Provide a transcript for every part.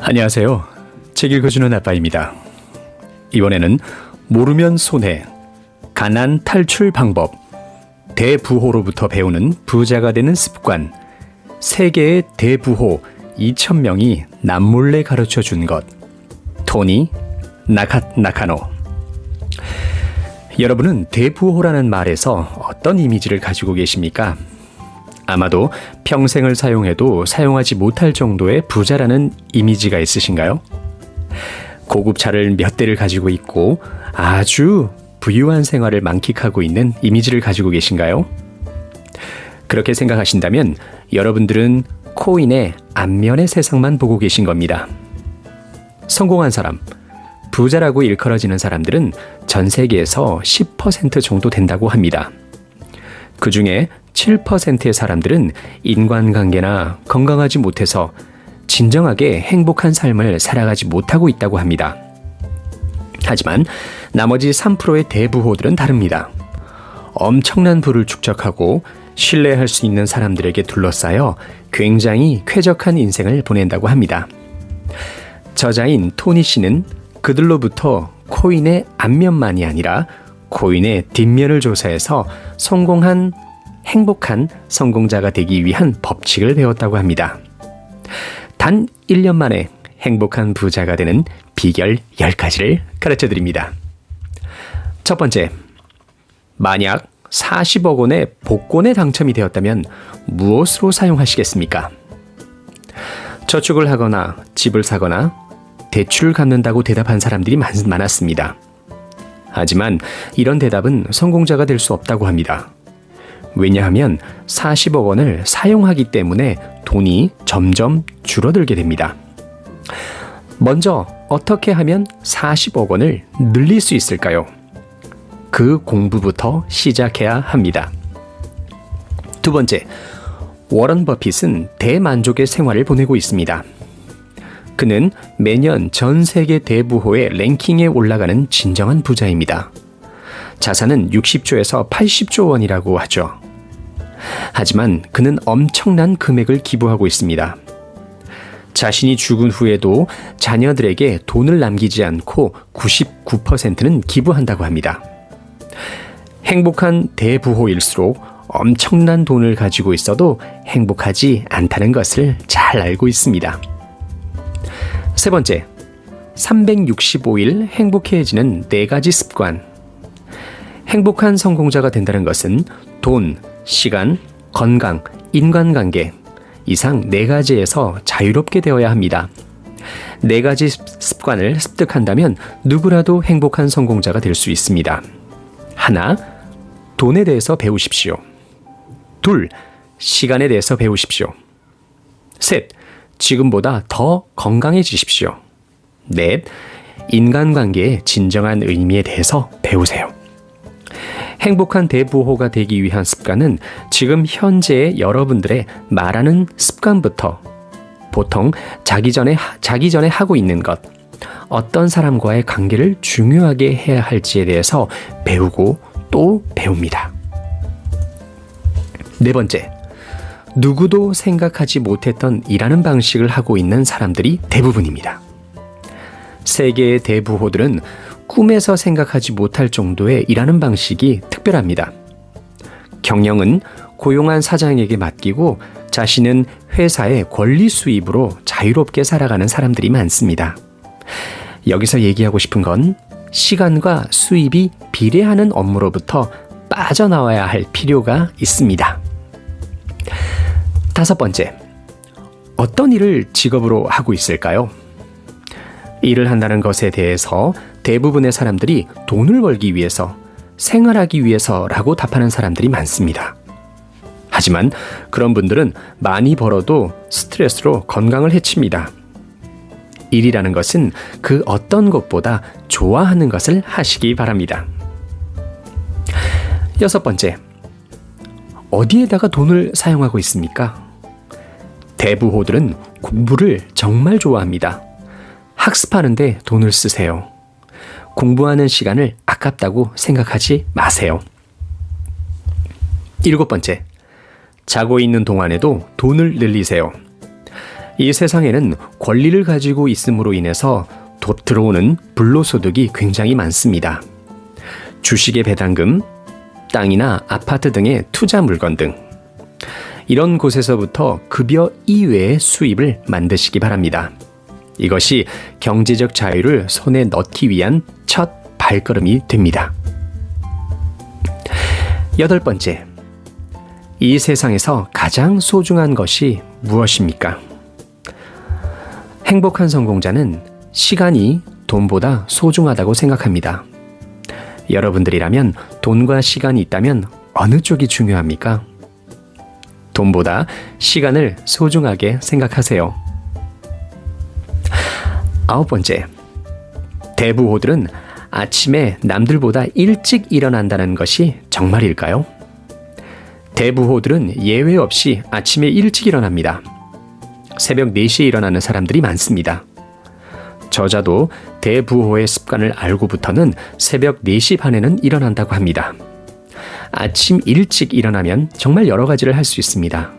안녕하세요. 책 읽어주는 아빠입니다. 이번에는 모르면 손해, 가난 탈출 방법, 대부호로부터 배우는 부자가 되는 습관, 세계의 대부호 2,000명이 남몰래 가르쳐 준 것, 토니 나카노. 여러분은 대부호라는 말에서 어떤 이미지를 가지고 계십니까? 아마도 평생을 사용해도 사용하지 못할 정도의 부자라는 이미지가 있으신가요? 고급 차를 몇 대를 가지고 있고 아주 부유한 생활을 만끽하고 있는 이미지를 가지고 계신가요? 그렇게 생각하신다면 여러분들은 코인의 앞면의 세상만 보고 계신 겁니다. 성공한 사람, 부자라고 일컬어지는 사람들은 전 세계에서 10% 정도 된다고 합니다. 그 중에 7%의 사람들은 인간관계나 건강하지 못해서 진정하게 행복한 삶을 살아가지 못하고 있다고 합니다. 하지만 나머지 3%의 대부호들은 다릅니다. 엄청난 부를 축적하고 신뢰할 수 있는 사람들에게 둘러싸여 굉장히 쾌적한 인생을 보낸다고 합니다. 저자인 토니 씨는 그들로부터 코인의 앞면만이 아니라 코인의 뒷면을 조사해서 성공한 행복한 성공자가 되기 위한 법칙을 배웠다고 합니다. 단 1년 만에 행복한 부자가 되는 비결 10가지를 가르쳐 드립니다. 첫 번째, 만약 40억 원의 복권에 당첨이 되었다면 무엇으로 사용하시겠습니까? 저축을 하거나 집을 사거나 대출을 갚는다고 대답한 사람들이 많았습니다. 하지만 이런 대답은 성공자가 될 수 없다고 합니다. 왜냐하면 40억 원을 사용하기 때문에 돈이 점점 줄어들게 됩니다. 먼저 어떻게 하면 40억 원을 늘릴 수 있을까요? 그 공부부터 시작해야 합니다. 두 번째, 워런 버핏은 대만족의 생활을 보내고 있습니다. 그는 매년 전 세계 대부호의 랭킹에 올라가는 진정한 부자입니다. 자산은 60조에서 80조 원이라고 하죠. 하지만 그는 엄청난 금액을 기부하고 있습니다. 자신이 죽은 후에도 자녀들에게 돈을 남기지 않고 99%는 기부한다고 합니다. 행복한 대부호일수록 엄청난 돈을 가지고 있어도 행복하지 않다는 것을 잘 알고 있습니다. 세 번째, 365일 행복해지는 4가지 습관. 행복한 성공자가 된다는 것은 돈, 시간, 건강, 인간관계 이상 4가지에서 자유롭게 되어야 합니다. 4가지 습관을 습득한다면 누구라도 행복한 성공자가 될 수 있습니다. 하나, 돈에 대해서 배우십시오. 둘, 시간에 대해서 배우십시오. 셋, 지금보다 더 건강해지십시오. 넷, 인간관계의 진정한 의미에 대해서 배우세요. 행복한 대부호가 되기 위한 습관은 지금 현재의 여러분들의 말하는 습관부터 보통 자기 전에 하고 있는 것, 어떤 사람과의 관계를 중요하게 해야 할지에 대해서 배우고 또 배웁니다. 네 번째, 누구도 생각하지 못했던 일하는 방식을 하고 있는 사람들이 대부분입니다. 세계의 대부호들은 꿈에서 생각하지 못할 정도의 일하는 방식이 특별합니다. 경영은 고용한 사장에게 맡기고 자신은 회사의 권리 수입으로 자유롭게 살아가는 사람들이 많습니다. 여기서 얘기하고 싶은 건 시간과 수입이 비례하는 업무로부터 빠져나와야 할 필요가 있습니다. 다섯 번째, 어떤 일을 직업으로 하고 있을까요? 일을 한다는 것에 대해서 대부분의 사람들이 돈을 벌기 위해서, 생활하기 위해서라고 답하는 사람들이 많습니다. 하지만 그런 분들은 많이 벌어도 스트레스로 건강을 해칩니다. 일이라는 것은 그 어떤 것보다 좋아하는 것을 하시기 바랍니다. 여섯 번째, 어디에다가 돈을 사용하고 있습니까? 대부호들은 공부를 정말 좋아합니다. 학습하는데 돈을 쓰세요. 공부하는 시간을 아깝다고 생각하지 마세요. 일곱 번째, 자고 있는 동안에도 돈을 늘리세요. 이 세상에는 권리를 가지고 있음으로 인해서 들어오는 불로소득이 굉장히 많습니다. 주식의 배당금, 땅이나 아파트 등의 투자 물건 등 이런 곳에서부터 급여 이외의 수입을 만드시기 바랍니다. 이것이 경제적 자유를 손에 넣기 위한 첫 발걸음이 됩니다. 8번째, 이 세상에서 가장 소중한 것이 무엇입니까? 행복한 성공자는 시간이 돈보다 소중하다고 생각합니다. 여러분들이라면 돈과 시간이 있다면 어느 쪽이 중요합니까? 돈보다 시간을 소중하게 생각하세요. 9번째, 대부호들은 아침에 남들보다 일찍 일어난다는 것이 정말일까요? 대부호들은 예외 없이 아침에 일찍 일어납니다. 새벽 4시에 일어나는 사람들이 많습니다. 저자도 대부호의 습관을 알고부터는 새벽 4시 반에는 일어난다고 합니다. 아침 일찍 일어나면 정말 여러 가지를 할 수 있습니다.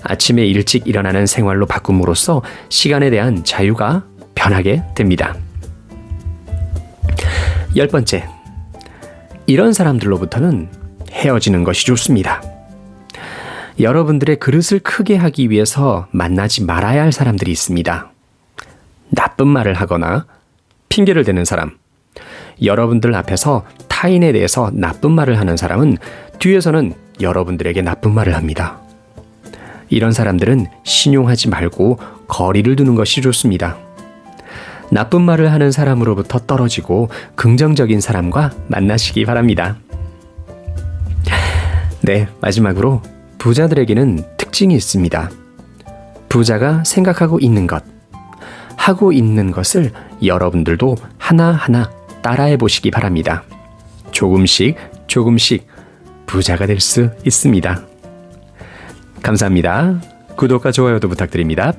아침에 일찍 일어나는 생활로 바꿈으로써 시간에 대한 자유가 변하게 됩니다. 10번째, 이런 사람들로부터는 헤어지는 것이 좋습니다. 여러분들의 그릇을 크게 하기 위해서 만나지 말아야 할 사람들이 있습니다. 나쁜 말을 하거나 핑계를 대는 사람, 여러분들 앞에서 타인에 대해서 나쁜 말을 하는 사람은 뒤에서는 여러분들에게 나쁜 말을 합니다. 이런 사람들은 신용하지 말고 거리를 두는 것이 좋습니다. 나쁜 말을 하는 사람으로부터 떨어지고 긍정적인 사람과 만나시기 바랍니다. 네, 마지막으로 부자들에게는 특징이 있습니다. 부자가 생각하고 있는 것, 하고 있는 것을 여러분들도 하나하나 따라해 보시기 바랍니다. 조금씩 부자가 될 수 있습니다. 감사합니다. 구독과 좋아요도 부탁드립니다.